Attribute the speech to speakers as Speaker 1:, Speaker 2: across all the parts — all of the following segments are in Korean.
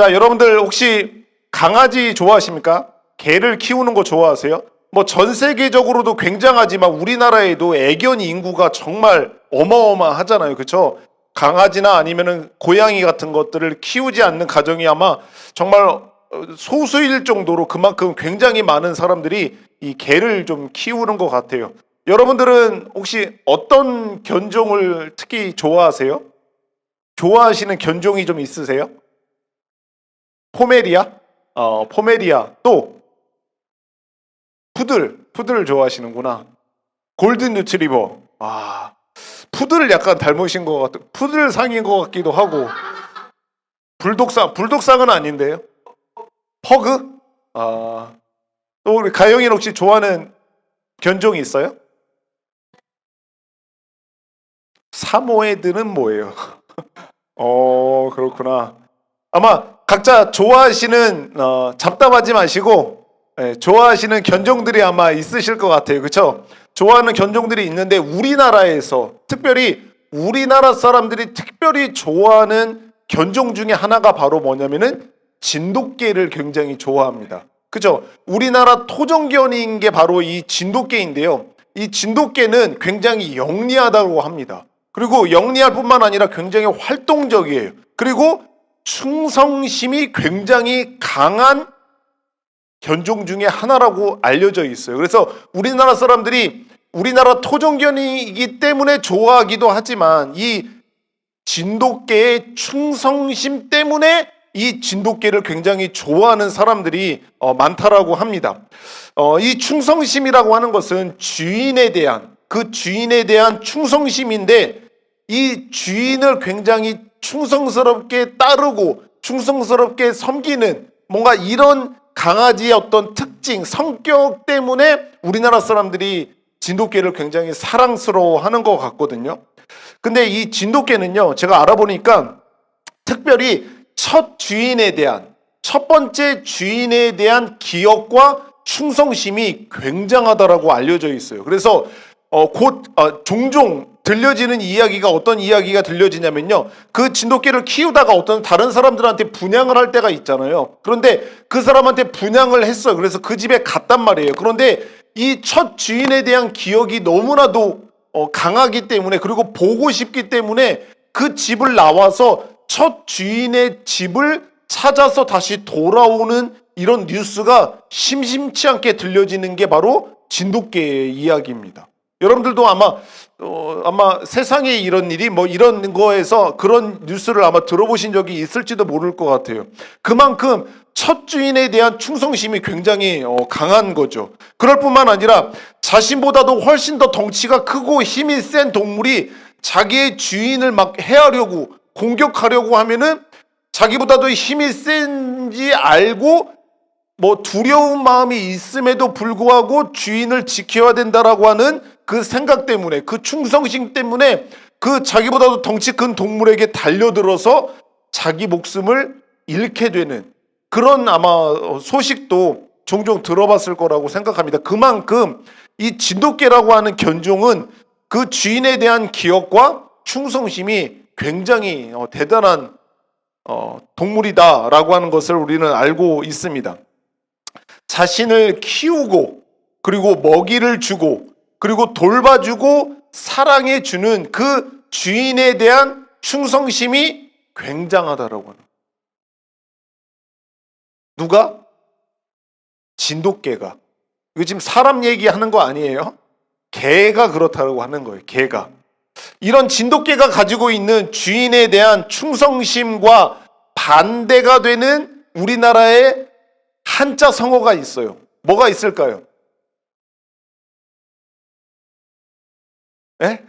Speaker 1: 자, 여러분들 혹시 강아지 좋아하십니까? 개를 키우는 거 좋아하세요? 뭐 전 세계적으로도 굉장하지만 우리나라에도 애견 인구가 정말 어마어마하잖아요. 그렇죠? 강아지나 아니면은 고양이 같은 것들을 키우지 않는 가정이 아마 정말 소수일 정도로 그만큼 굉장히 많은 사람들이 이 개를 좀 키우는 것 같아요. 여러분들은 혹시 어떤 견종을 특히 좋아하세요? 좋아하시는 견종이 좀 있으세요? 포메리아? 포메리아. 또 푸들 좋아하시는구나. 골든 리트리버. 푸들을 약간 닮으신 것 같아. 푸들 상인 것 같기도 하고. 불독상은 아닌데요. 퍼그? 또 우리 가영이는 혹시 좋아하는 견종이 있어요? 사모예드는 뭐예요? 그렇구나. 아마 각자 좋아하시는 잡담하지 마시고 좋아하시는 견종들이 아마 있으실 것 같아요. 그렇죠? 좋아하는 견종들이 있는데 우리나라에서 특별히 우리나라 사람들이 특별히 좋아하는 견종 중에 하나가 바로 뭐냐면은 진돗개를 굉장히 좋아합니다. 그죠? 우리나라 토종견인 게 바로 이 진돗개인데요. 이 진돗개는 굉장히 영리하다고 합니다. 그리고 영리할 뿐만 아니라 굉장히 활동적이에요. 그리고 충성심이 굉장히 강한 견종 중에 하나라고 알려져 있어요. 그래서 우리나라 사람들이 우리나라 토종견이기 때문에 좋아하기도 하지만 이 진돗개의 충성심 때문에 이 진돗개를 굉장히 좋아하는 사람들이 많다라고 합니다. 이 충성심이라고 하는 것은 주인에 대한 충성심인데 이 주인을 굉장히 충성스럽게 따르고 충성스럽게 섬기는 뭔가 이런 강아지의 어떤 특징, 성격 때문에 우리나라 사람들이 진돗개를 굉장히 사랑스러워하는 것 같거든요. 근데 이 진돗개는요, 제가 알아보니까 특별히 첫 번째 주인에 대한 기억과 충성심이 굉장하다라고 알려져 있어요. 그래서 종종 들려지는 이야기가 어떤 이야기가 들려지냐면요. 그 진돗개를 키우다가 어떤 다른 사람들한테 분양을 할 때가 있잖아요. 그런데 그 사람한테 분양을 했어요. 그래서 그 집에 갔단 말이에요. 그런데 이 첫 주인에 대한 기억이 너무나도 강하기 때문에 그리고 보고 싶기 때문에 그 집을 나와서 첫 주인의 집을 찾아서 다시 돌아오는 이런 뉴스가 심심치 않게 들려지는 게 바로 진돗개의 이야기입니다. 여러분들도 아마 세상에 이런 일이 이런 거에서 그런 뉴스를 아마 들어보신 적이 있을지도 모를 것 같아요. 그만큼 첫 주인에 대한 충성심이 굉장히 강한 거죠. 그럴 뿐만 아니라 자신보다도 훨씬 더 덩치가 크고 힘이 센 동물이 자기의 주인을 막 해하려고 공격하려고 하면은 자기보다도 힘이 센지 알고 두려운 마음이 있음에도 불구하고 주인을 지켜야 된다라고 하는 그 생각 때문에 그 충성심 때문에 그 자기보다도 덩치 큰 동물에게 달려들어서 자기 목숨을 잃게 되는 그런 아마 소식도 종종 들어봤을 거라고 생각합니다. 그만큼 이 진돗개라고 하는 견종은 그 주인에 대한 기억과 충성심이 굉장히 대단한 동물이다라고 하는 것을 우리는 알고 있습니다. 자신을 키우고 그리고 먹이를 주고 그리고 돌봐주고 사랑해주는 그 주인에 대한 충성심이 굉장하다라고 하는. 누가? 진돗개가. 이거 지금 사람 얘기하는 거 아니에요? 개가 그렇다고 하는 거예요. 개가. 이런 진돗개가 가지고 있는 주인에 대한 충성심과 반대가 되는 우리나라의 한자 성어가 있어요. 뭐가 있을까요? 네?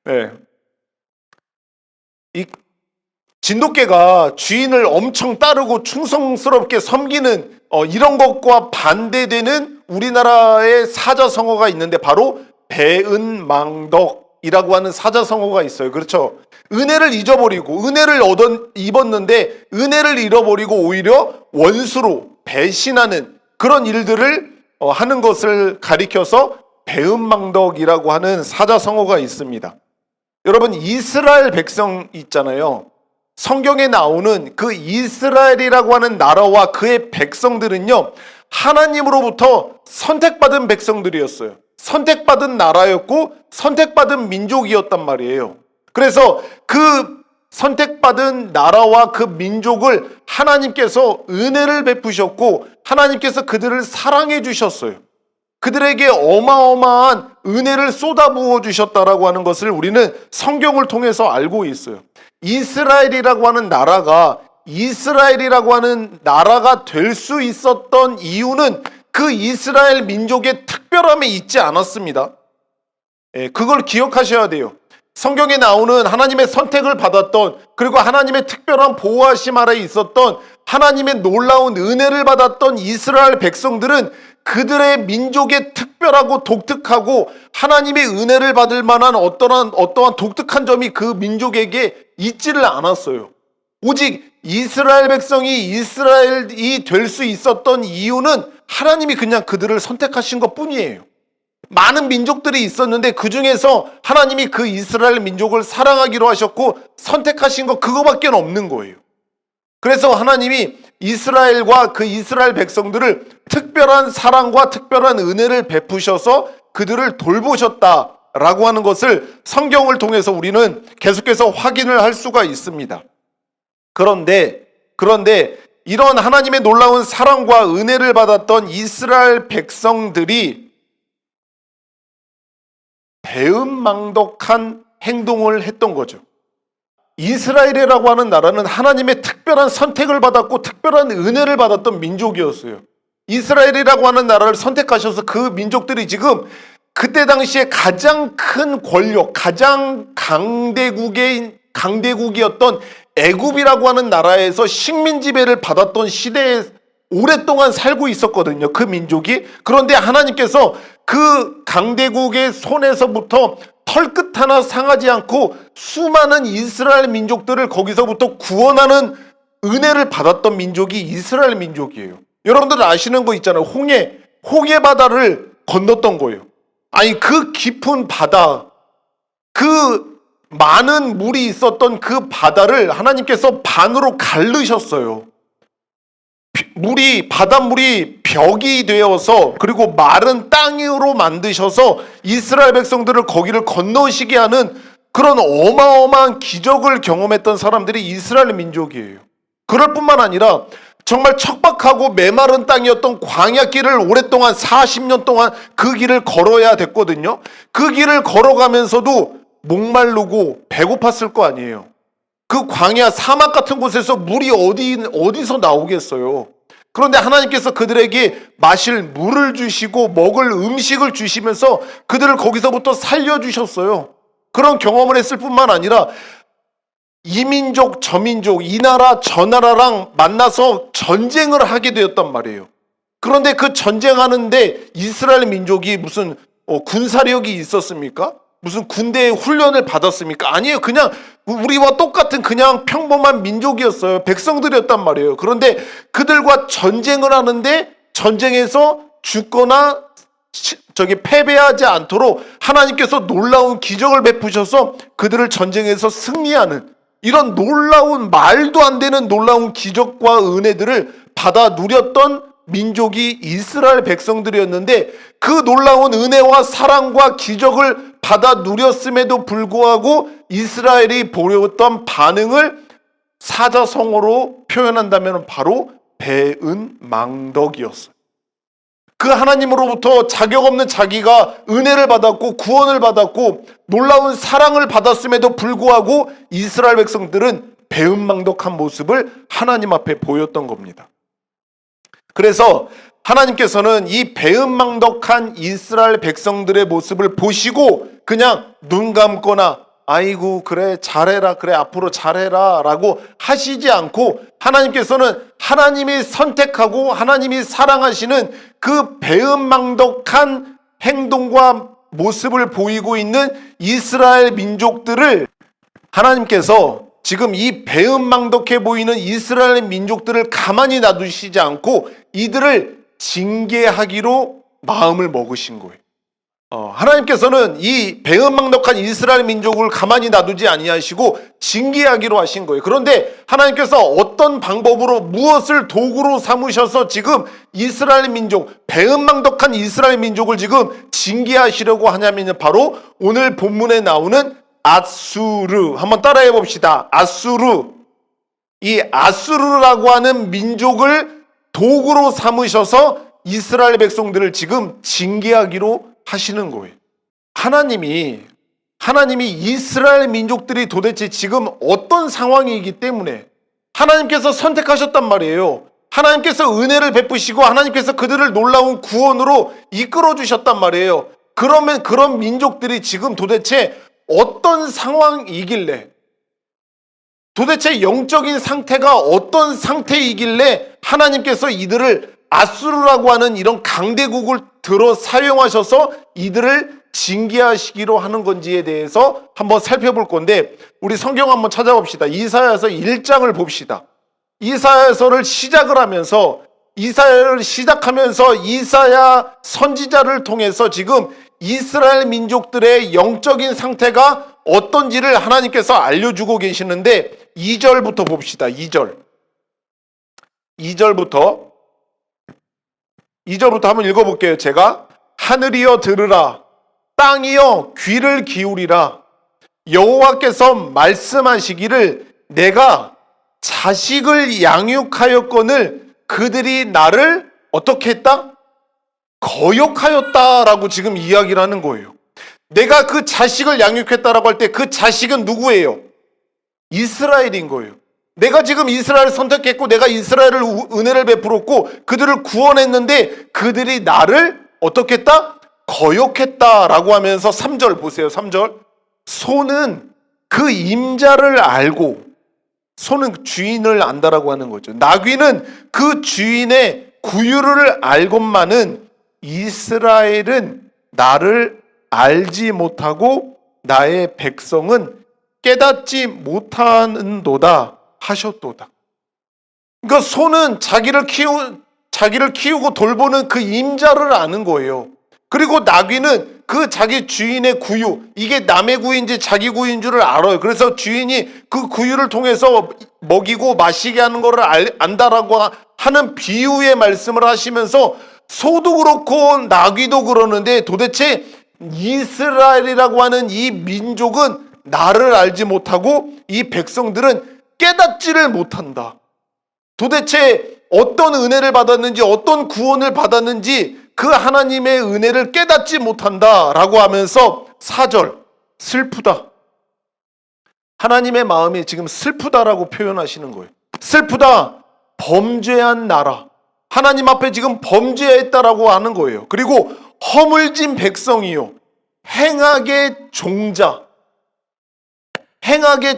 Speaker 1: 네. 이 진돗개가 주인을 엄청 따르고 충성스럽게 섬기는 이런 것과 반대되는 우리나라의 사자성어가 있는데 바로 배은망덕이라고 하는 사자성어가 있어요. 그렇죠? 은혜를 잊어버리고 은혜를 입었는데 은혜를 잃어버리고 오히려 원수로 배신하는 그런 일들을 하는 것을 가리켜서 배은망덕이라고 하는 사자성어가 있습니다. 여러분 이스라엘 백성 있잖아요. 성경에 나오는 그 이스라엘이라고 하는 나라와 그의 백성들은요, 하나님으로부터 선택받은 백성들이었어요. 선택받은 나라였고 선택받은 민족이었단 말이에요. 그래서 그 선택받은 나라와 그 민족을 하나님께서 은혜를 베푸셨고 하나님께서 그들을 사랑해 주셨어요. 그들에게 어마어마한 은혜를 쏟아부어 주셨다라고 하는 것을 우리는 성경을 통해서 알고 있어요. 이스라엘이라고 하는 나라가 될 수 있었던 이유는 그 이스라엘 민족의 특별함에 있지 않았습니다. 그걸 기억하셔야 돼요. 성경에 나오는 하나님의 선택을 받았던, 그리고 하나님의 특별한 보호하심 아래 있었던, 하나님의 놀라운 은혜를 받았던 이스라엘 백성들은 그들의 민족의 특별하고 독특하고 하나님의 은혜를 받을 만한 어떠한 독특한 점이 그 민족에게 있지를 않았어요. 오직 이스라엘 백성이 이스라엘이 될 수 있었던 이유는 하나님이 그냥 그들을 선택하신 것 뿐이에요. 많은 민족들이 있었는데 그 중에서 하나님이 그 이스라엘 민족을 사랑하기로 하셨고 선택하신 것 그거밖에 없는 거예요. 그래서 하나님이 이스라엘과 그 이스라엘 백성들을 특별한 사랑과 특별한 은혜를 베푸셔서 그들을 돌보셨다라고 하는 것을 성경을 통해서 우리는 계속해서 확인을 할 수가 있습니다. 그런데 이런 하나님의 놀라운 사랑과 은혜를 받았던 이스라엘 백성들이 배은망덕한 행동을 했던 거죠. 이스라엘이라고 하는 나라는 하나님의 특별한 선택을 받았고 특별한 은혜를 받았던 민족이었어요. 이스라엘이라고 하는 나라를 선택하셔서 그 민족들이 지금 그때 당시에 가장 큰 권력, 가장 강대국이었던 애굽이라고 하는 나라에서 식민 지배를 받았던 시대에 오랫동안 살고 있었거든요. 그 민족이. 그런데 하나님께서 그 강대국의 손에서부터 털끝 하나 상하지 않고 수많은 이스라엘 민족들을 거기서부터 구원하는 은혜를 받았던 민족이 이스라엘 민족이에요. 여러분들 아시는 거 있잖아요. 홍해 바다를 건넜던 거예요. 아니 그 깊은 바다, 그 많은 물이 있었던 그 바다를 하나님께서 반으로 갈르셨어요. 바닷물이 벽이 되어서 그리고 마른 땅으로 만드셔서 이스라엘 백성들을 거기를 건너시게 하는 그런 어마어마한 기적을 경험했던 사람들이 이스라엘 민족이에요. 그럴 뿐만 아니라 정말 척박하고 메마른 땅이었던 광야길을 오랫동안 40년 동안 그 길을 걸어야 됐거든요. 그 길을 걸어가면서도 목마르고 배고팠을 거 아니에요. 그 광야 사막 같은 곳에서 물이 어디서 나오겠어요. 그런데 하나님께서 그들에게 마실 물을 주시고 먹을 음식을 주시면서 그들을 거기서부터 살려주셨어요. 그런 경험을 했을 뿐만 아니라 이 민족 저 민족 이 나라 저 나라랑 만나서 전쟁을 하게 되었단 말이에요. 그런데 그 전쟁하는데 이스라엘 민족이 무슨 군사력이 있었습니까? 무슨 군대의 훈련을 받았습니까? 아니에요. 그냥 우리와 똑같은 그냥 평범한 민족이었어요. 백성들이었단 말이에요. 그런데 그들과 전쟁을 하는데 전쟁에서 죽거나 패배하지 않도록 하나님께서 놀라운 기적을 베푸셔서 그들을 전쟁에서 승리하는 이런 놀라운 말도 안 되는 놀라운 기적과 은혜들을 받아 누렸던 민족이 이스라엘 백성들이었는데 그 놀라운 은혜와 사랑과 기적을 받아 누렸음에도 불구하고 이스라엘이 보였던 반응을 사자성어로 표현한다면 바로 배은망덕이었어요. 그 하나님으로부터 자격 없는 자기가 은혜를 받았고 구원을 받았고 놀라운 사랑을 받았음에도 불구하고 이스라엘 백성들은 배은망덕한 모습을 하나님 앞에 보였던 겁니다. 그래서 하나님께서는 이 배은망덕한 이스라엘 백성들의 모습을 보시고 그냥 눈 감거나 아이고 그래 잘해라 그래 앞으로 잘해라 라고 하시지 않고 하나님께서는 하나님이 선택하고 하나님이 사랑하시는 그 배은망덕한 행동과 모습을 보이고 있는 이스라엘 민족들을 하나님께서 지금 이 배은망덕해 보이는 이스라엘 민족들을 가만히 놔두시지 않고 이들을 징계하기로 마음을 먹으신 거예요. 하나님께서는 이 배은망덕한 이스라엘 민족을 가만히 놔두지 아니하시고 징계하기로 하신 거예요. 그런데 하나님께서 어떤 방법으로 무엇을 도구로 삼으셔서 지금 이스라엘 민족, 배은망덕한 이스라엘 민족을 지금 징계하시려고 하냐면 바로 오늘 본문에 나오는 아수르. 한번 따라해 봅시다. 아수르. 이 아수르라고 하는 민족을 도구로 삼으셔서 이스라엘 백성들을 지금 징계하기로 하시는 거예요. 하나님이 이스라엘 민족들이 도대체 지금 어떤 상황이기 때문에 하나님께서 선택하셨단 말이에요. 하나님께서 은혜를 베푸시고 하나님께서 그들을 놀라운 구원으로 이끌어 주셨단 말이에요. 그러면 그런 민족들이 지금 도대체 어떤 상황이길래, 도대체 영적인 상태가 어떤 상태이길래 하나님께서 이들을 아수르라고 하는 이런 강대국을 들어 사용하셔서 이들을 징계하시기로 하는 건지에 대해서 한번 살펴볼 건데, 우리 성경 한번 찾아봅시다. 이사야서 1장을 봅시다. 이사야서를 시작하면서 이사야 선지자를 통해서 지금 이스라엘 민족들의 영적인 상태가 어떤지를 하나님께서 알려주고 계시는데, 2절부터 봅시다. 2절부터 한번 읽어볼게요. 제가 하늘이여 들으라, 땅이여 귀를 기울이라. 여호와께서 말씀하시기를 내가 자식을 양육하였거늘 그들이 나를 어떻게 했다? 거역하였다라고 지금 이야기를 하는 거예요. 내가 그 자식을 양육했다라고 할 때 그 자식은 누구예요? 이스라엘인 거예요. 내가 지금 이스라엘을 선택했고 내가 이스라엘을 은혜를 베풀었고 그들을 구원했는데 그들이 나를 어떻게 했다? 거역했다라고 하면서 3절 보세요. 3절. 소는 그 임자를 알고, 소는 주인을 안다라고 하는 거죠. 나귀는 그 주인의 구유를 알건만은 이스라엘은 나를 알지 못하고 나의 백성은 깨닫지 못하는도다 하셨도다. 그러니까 소는 자기를 키우고 돌보는 그 임자를 아는 거예요. 그리고 나귀는 그 자기 주인의 구유, 이게 남의 구유인지 자기 구유인 줄을 알아요. 그래서 주인이 그 구유를 통해서 먹이고 마시게 하는 거를 안다라고 하는 비유의 말씀을 하시면서 소도 그렇고 나귀도 그러는데 도대체 이스라엘이라고 하는 이 민족은 나를 알지 못하고 이 백성들은 깨닫지를 못한다. 도대체 어떤 은혜를 받았는지, 어떤 구원을 받았는지 그 하나님의 은혜를 깨닫지 못한다라고 하면서 4절, 슬프다. 하나님의 마음이 지금 슬프다라고 표현하시는 거예요. 슬프다, 범죄한 나라. 하나님 앞에 지금 범죄했다라고 하는 거예요. 그리고 허물진 백성이요, 행악의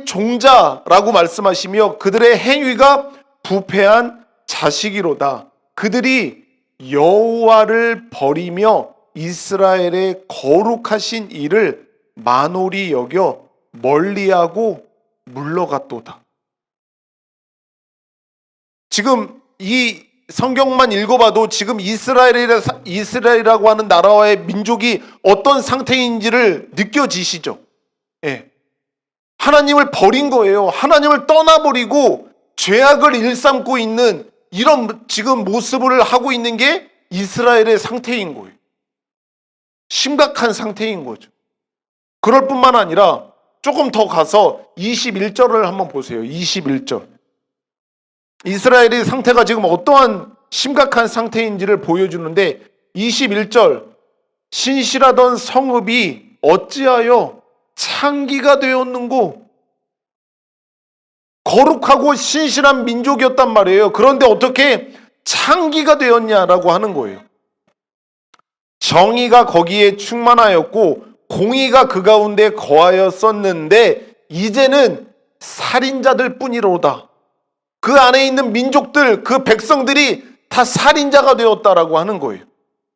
Speaker 1: 종자라고 말씀하시며 그들의 행위가 부패한 자식이로다. 그들이 여호와를 버리며 이스라엘의 거룩하신 이를 만홀히 여겨 멀리하고 물러갔도다. 지금 이 성경만 읽어봐도 지금 이스라엘이라고 하는 나라와의 민족이 어떤 상태인지를 느껴지시죠? 예. 하나님을 버린 거예요. 하나님을 떠나버리고 죄악을 일삼고 있는 이런 지금 모습을 하고 있는 게 이스라엘의 상태인 거예요. 심각한 상태인 거죠. 그럴 뿐만 아니라 조금 더 가서 21절을 한번 보세요. 21절. 이스라엘의 상태가 지금 어떠한 심각한 상태인지를 보여주는데 21절. 신실하던 성읍이 어찌하여 창기가 되었는고. 거룩하고 신실한 민족이었단 말이에요. 그런데 어떻게 창기가 되었냐라고 하는 거예요. 정의가 거기에 충만하였고 공의가 그 가운데 거하였었는데 이제는 살인자들 뿐이로다. 그 안에 있는 민족들, 그 백성들이 다 살인자가 되었다라고 하는 거예요.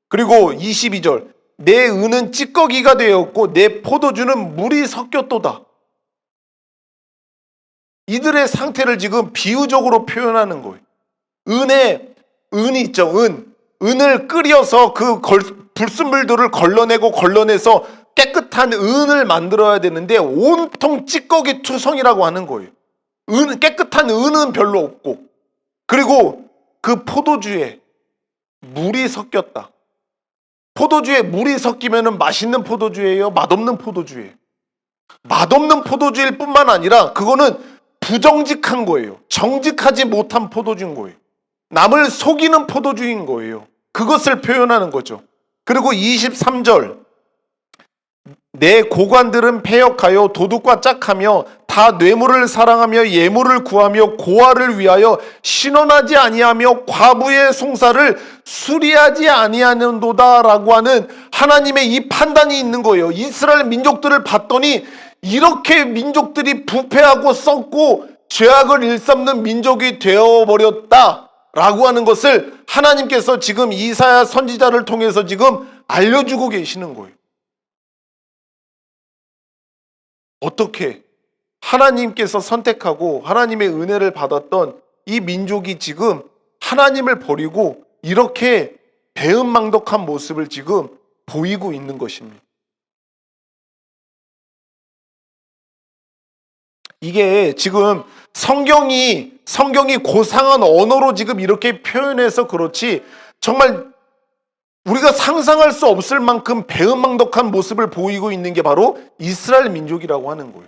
Speaker 1: 그리고 22절. 내 은은 찌꺼기가 되었고 내 포도주는 물이 섞였도다. 이들의 상태를 지금 비유적으로 표현하는 거예요. 은 있죠. 은을 끓여서 그 불순물들을 걸러내서 깨끗한 은을 만들어야 되는데 온통 찌꺼기 투성이라고 하는 거예요. 깨끗한 은은 별로 없고, 그리고 그 포도주에 물이 섞였다. 포도주에 물이 섞이면 맛있는 포도주예요? 맛없는 포도주예요? 맛없는 포도주일 뿐만 아니라 그거는 부정직한 거예요. 정직하지 못한 포도주인 거예요. 남을 속이는 포도주인 거예요. 그것을 표현하는 거죠. 그리고 23절, 내 고관들은 패역하여 도둑과 짝하며 다 뇌물을 사랑하며 예물을 구하며 고아를 위하여 신원하지 아니하며 과부의 송사를 수리하지 아니하는도다라고 하는 하나님의 이 판단이 있는 거예요. 이스라엘 민족들을 봤더니 이렇게 민족들이 부패하고 썩고 죄악을 일삼는 민족이 되어버렸다라고 하는 것을 하나님께서 지금 이사야 선지자를 통해서 지금 알려주고 계시는 거예요. 어떻게 하나님께서 선택하고 하나님의 은혜를 받았던 이 민족이 지금 하나님을 버리고 이렇게 배은망덕한 모습을 지금 보이고 있는 것입니다. 이게 지금 성경이 고상한 언어로 지금 이렇게 표현해서 그렇지, 정말 우리가 상상할 수 없을 만큼 배은망덕한 모습을 보이고 있는 게 바로 이스라엘 민족이라고 하는 거예요.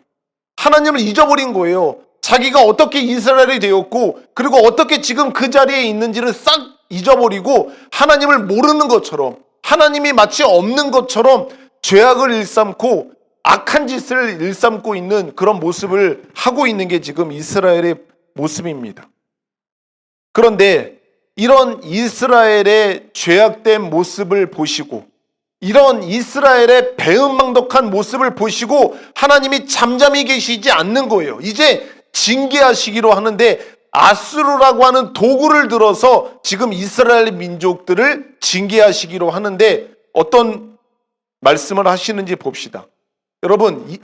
Speaker 1: 하나님을 잊어버린 거예요. 자기가 어떻게 이스라엘이 되었고, 그리고 어떻게 지금 그 자리에 있는지를 싹 잊어버리고 하나님을 모르는 것처럼, 하나님이 마치 없는 것처럼 죄악을 일삼고 악한 짓을 일삼고 있는 그런 모습을 하고 있는 게 지금 이스라엘의 모습입니다. 그런데 이런 이스라엘의 죄악된 모습을 보시고, 이런 이스라엘의 배은망덕한 모습을 보시고 하나님이 잠잠히 계시지 않는 거예요. 이제 징계하시기로 하는데 아수르라고 하는 도구를 들어서 지금 이스라엘 민족들을 징계하시기로 하는데 어떤 말씀을 하시는지 봅시다. 여러분,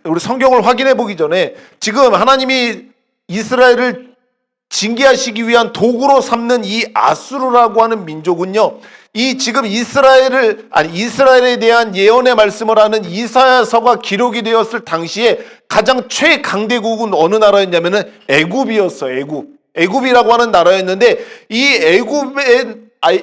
Speaker 1: 우리 성경을 확인해 보기 전에 지금 하나님이 이스라엘을 징계하시기 위한 도구로 삼는 이 아수르라고 하는 민족은요, 이 지금 이스라엘에 대한 예언의 말씀을 하는 이사야서가 기록이 되었을 당시에 가장 최강대국은 어느 나라였냐면은 애굽이었어요. 애굽이라고 하는 나라였는데 이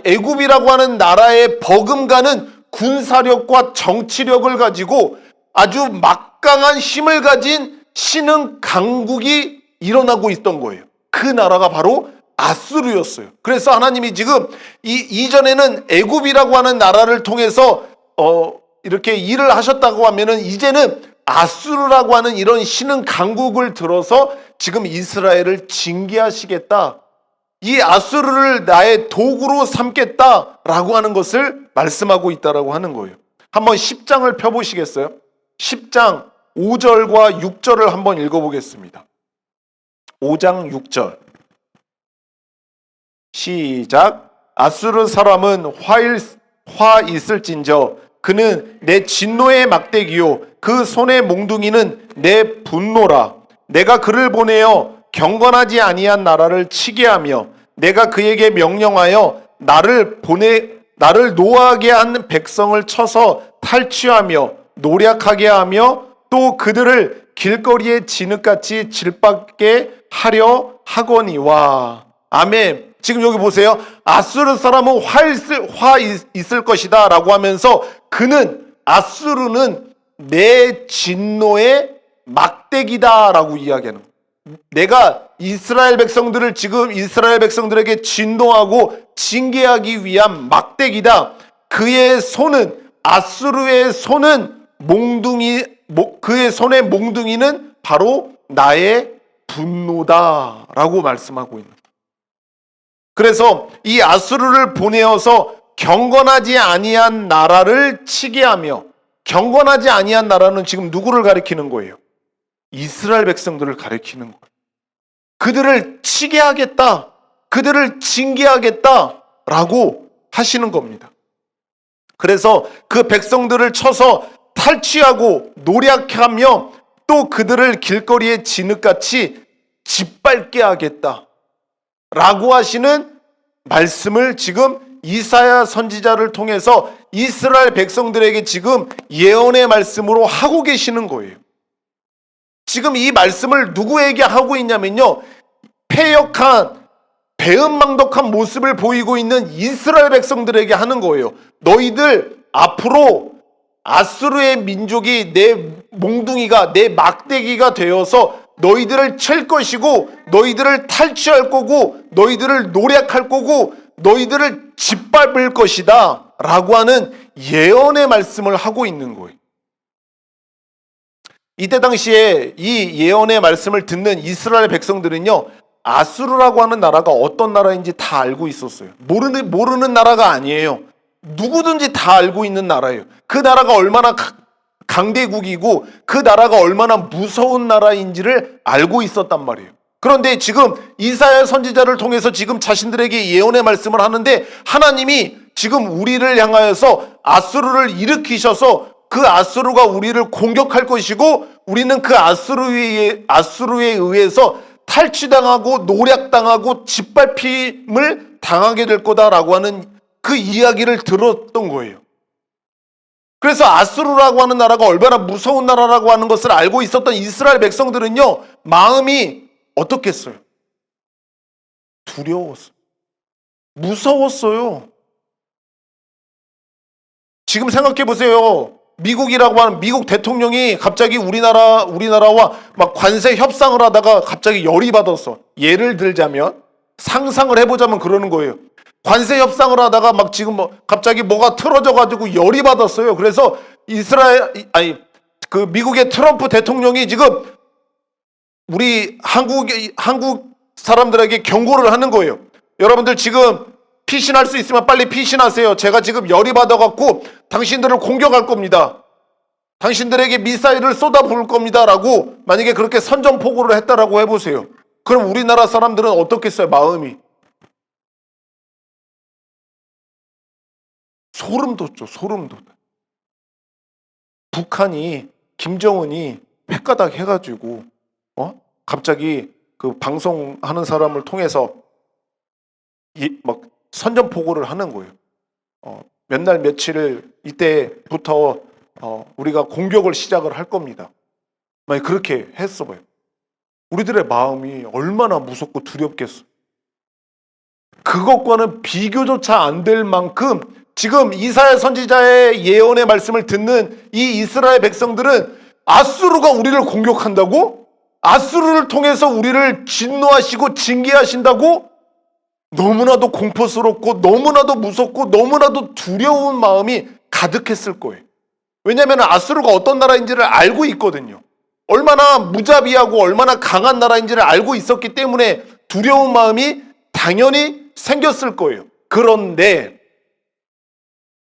Speaker 1: 애굽이라고 하는 나라의 버금가는 군사력과 정치력을 가지고 아주 막강한 힘을 가진 신흥 강국이 일어나고 있던 거예요. 그 나라가 바로 아수르였어요. 그래서 하나님이 지금 이전에는 애굽이라고 하는 나라를 통해서 이렇게 일을 하셨다고 하면은 이제는 아수르라고 하는 이런 신흥 강국을 들어서 지금 이스라엘을 징계하시겠다, 이 아수르를 나의 도구로 삼겠다라고 하는 것을 말씀하고 있다라고 하는 거예요. 한번 10장을 펴보시겠어요? 10장 5절과 6절을 한번 읽어보겠습니다. 5장 6절 시작. 아수르 사람은 화 있을진저 그는 내 진노의 막대기요 그 손의 몽둥이는 내 분노라. 내가 그를 보내어 경건하지 아니한 나라를 치게 하며 내가 그에게 명령하여 나를 노하게 한 백성을 쳐서 탈취하며 노략하게 하며 또 그들을 길거리에 진흙같이 질받게 하려 하거니와. 아멘. 지금 여기 보세요. 아수르 사람은 화 있을 것이다 라고 하면서 아수르는 내 진노의 막대기다 라고 이야기하는 거예요. 내가 이스라엘 백성들에게 진노하고 징계하기 위한 막대기다. 아수르의 손은 그의 손의 몽둥이는 바로 나의 분노다라고 말씀하고 있는 거예요. 그래서 이 아수르를 보내어서 경건하지 아니한 나라를 치게 하며, 경건하지 아니한 나라는 지금 누구를 가리키는 거예요? 이스라엘 백성들을 가리키는 거예요. 그들을 치게 하겠다, 그들을 징계하겠다라고 하시는 겁니다. 그래서 그 백성들을 쳐서 탈취하고 노략하며 또 그들을 길거리에 진흙같이 짓밟게 하겠다 라고 하시는 말씀을 지금 이사야 선지자를 통해서 이스라엘 백성들에게 지금 예언의 말씀으로 하고 계시는 거예요. 지금 이 말씀을 누구에게 하고 있냐면요, 패역한 배은망덕한 모습을 보이고 있는 이스라엘 백성들에게 하는 거예요. 너희들 앞으로 아수르의 민족이 내 몽둥이가, 내 막대기가 되어서 너희들을 칠 것이고, 너희들을 탈취할 거고, 너희들을 노략할 거고, 너희들을 짓밟을 것이다 라고 하는 예언의 말씀을 하고 있는 거예요. 이때 당시에 이 예언의 말씀을 듣는 이스라엘 백성들은요, 아수르라고 하는 나라가 어떤 나라인지 다 알고 있었어요. 모르는 나라가 아니에요. 누구든지 다 알고 있는 나라예요. 그 나라가 얼마나 강대국이고 그 나라가 얼마나 무서운 나라인지를 알고 있었단 말이에요. 그런데 지금 이사야 선지자를 통해서 지금 자신들에게 예언의 말씀을 하는데, 하나님이 지금 우리를 향하여서 아수르를 일으키셔서 그 아수르가 우리를 공격할 것이고, 우리는 그 아수르에 의해서 탈취당하고 노략당하고 짓밟힘을 당하게 될 거다라고 하는 그 이야기를 들었던 거예요. 그래서 아수르라고 하는 나라가 얼마나 무서운 나라라고 하는 것을 알고 있었던 이스라엘 백성들은요, 마음이 어떻겠어요? 두려웠어요. 무서웠어요. 지금 생각해 보세요. 미국이라고 하는 미국 대통령이 갑자기 우리나라와 막 관세 협상을 하다가 갑자기 열이 받았어. 예를 들자면, 상상을 해보자면 그러는 거예요. 관세 협상을 하다가 막 지금 갑자기 뭐가 틀어져 가지고 열이 받았어요. 그래서 미국의 트럼프 대통령이 지금 우리 한국 사람들에게 경고를 하는 거예요. 여러분들 지금 피신할 수 있으면 빨리 피신하세요. 제가 지금 열이 받아갖고 당신들을 공격할 겁니다. 당신들에게 미사일을 쏟아부을 겁니다 라고 만약에 그렇게 선전포고를 했다라고 해보세요. 그럼 우리나라 사람들은 어떻겠어요? 마음이 소름 돋죠. 소름 돋아. 북한이, 김정은이 횟가닥 해가지고 갑자기 그 방송하는 사람을 통해서 막 선전포고를 하는 거예요. 몇 날 며칠을 이때부터 우리가 공격을 시작을 할 겁니다. 만약 그렇게 했어 봐요. 우리들의 마음이 얼마나 무섭고 두렵겠어. 그것과는 비교조차 안 될 만큼 지금 이사야 선지자의 예언의 말씀을 듣는 이 이스라엘 백성들은 아수르가 우리를 공격한다고? 아수르를 통해서 우리를 진노하시고 징계하신다고? 너무나도 공포스럽고 너무나도 무섭고 너무나도 두려운 마음이 가득했을 거예요. 왜냐하면 아수르가 어떤 나라인지를 알고 있거든요. 얼마나 무자비하고 얼마나 강한 나라인지를 알고 있었기 때문에 두려운 마음이 당연히 생겼을 거예요. 그런데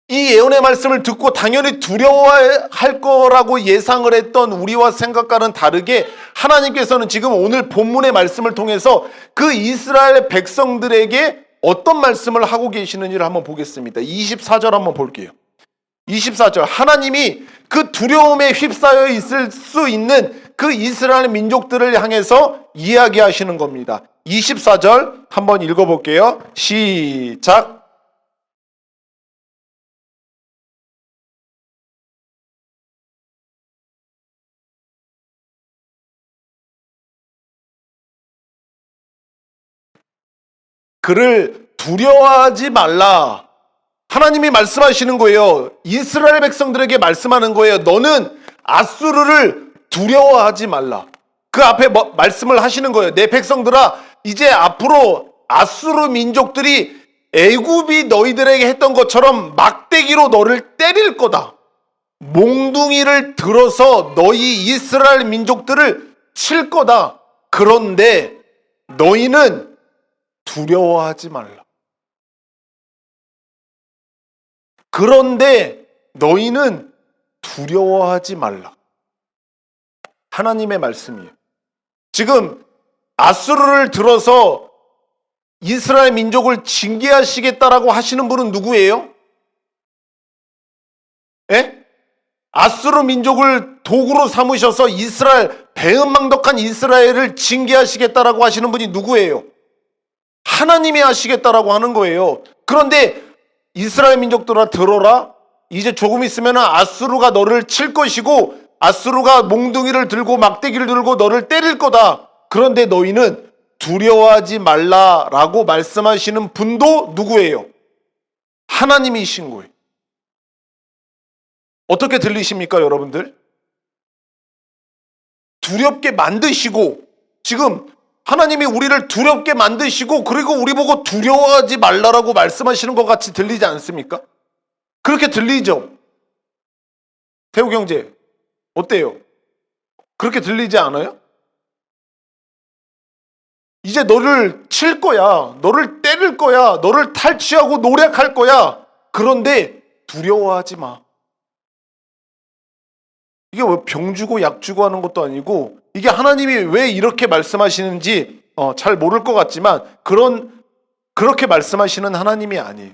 Speaker 1: 이 예언의 말씀을 듣고 당연히 두려워할 거라고 예상을 했던 우리와 생각과는 다르게 하나님께서는 지금 오늘 본문의 말씀을 통해서 그 이스라엘 백성들에게 어떤 말씀을 하고 계시는지를 한번 보겠습니다. 24절 한번 볼게요. 24절, 하나님이 그 두려움에 휩싸여 있을 수 있는 그 이스라엘 민족들을 향해서 이야기하시는 겁니다. 24절 한번 읽어볼게요. 시작. 그를 두려워하지 말라. 하나님이 말씀하시는 거예요. 이스라엘 백성들에게 말씀하는 거예요. 너는 아수르를 두려워하지 말라. 그 앞에 말씀을 하시는 거예요. 내 백성들아, 이제 앞으로 아수르 민족들이 애굽이 너희들에게 했던 것처럼 막대기로 너를 때릴 거다. 몽둥이를 들어서 너희 이스라엘 민족들을 칠 거다. 그런데 너희는 두려워하지 말라. 그런데 너희는 두려워하지 말라. 하나님의 말씀이에요. 지금 아수르를 들어서 이스라엘 민족을 징계하시겠다라고 하시는 분은 누구예요? 예? 아수르 민족을 도구로 삼으셔서 이스라엘, 배은망덕한 이스라엘을 징계하시겠다라고 하시는 분이 누구예요? 하나님이 하시겠다라고 하는 거예요. 그런데 이스라엘 민족들아 들어라. 이제 조금 있으면 아수르가 너를 칠 것이고 아수르가 몽둥이를 들고 막대기를 들고 너를 때릴 거다. 그런데 너희는 두려워하지 말라라고 말씀하시는 분도 누구예요? 하나님이신 거예요. 어떻게 들리십니까, 여러분들? 두렵게 만드시고, 지금 하나님이 우리를 두렵게 만드시고, 그리고 우리 보고 두려워하지 말라라고 말씀하시는 것 같이 들리지 않습니까? 그렇게 들리죠? 태우 형제, 어때요? 그렇게 들리지 않아요? 이제 너를 칠 거야. 너를 때릴 거야. 너를 탈취하고 노략할 거야. 그런데 두려워하지 마. 이게 뭐 병 주고 약 주고 하는 것도 아니고, 이게 하나님이 왜 이렇게 말씀하시는지 잘 모를 것 같지만 그렇게 말씀하시는 하나님이 아니에요.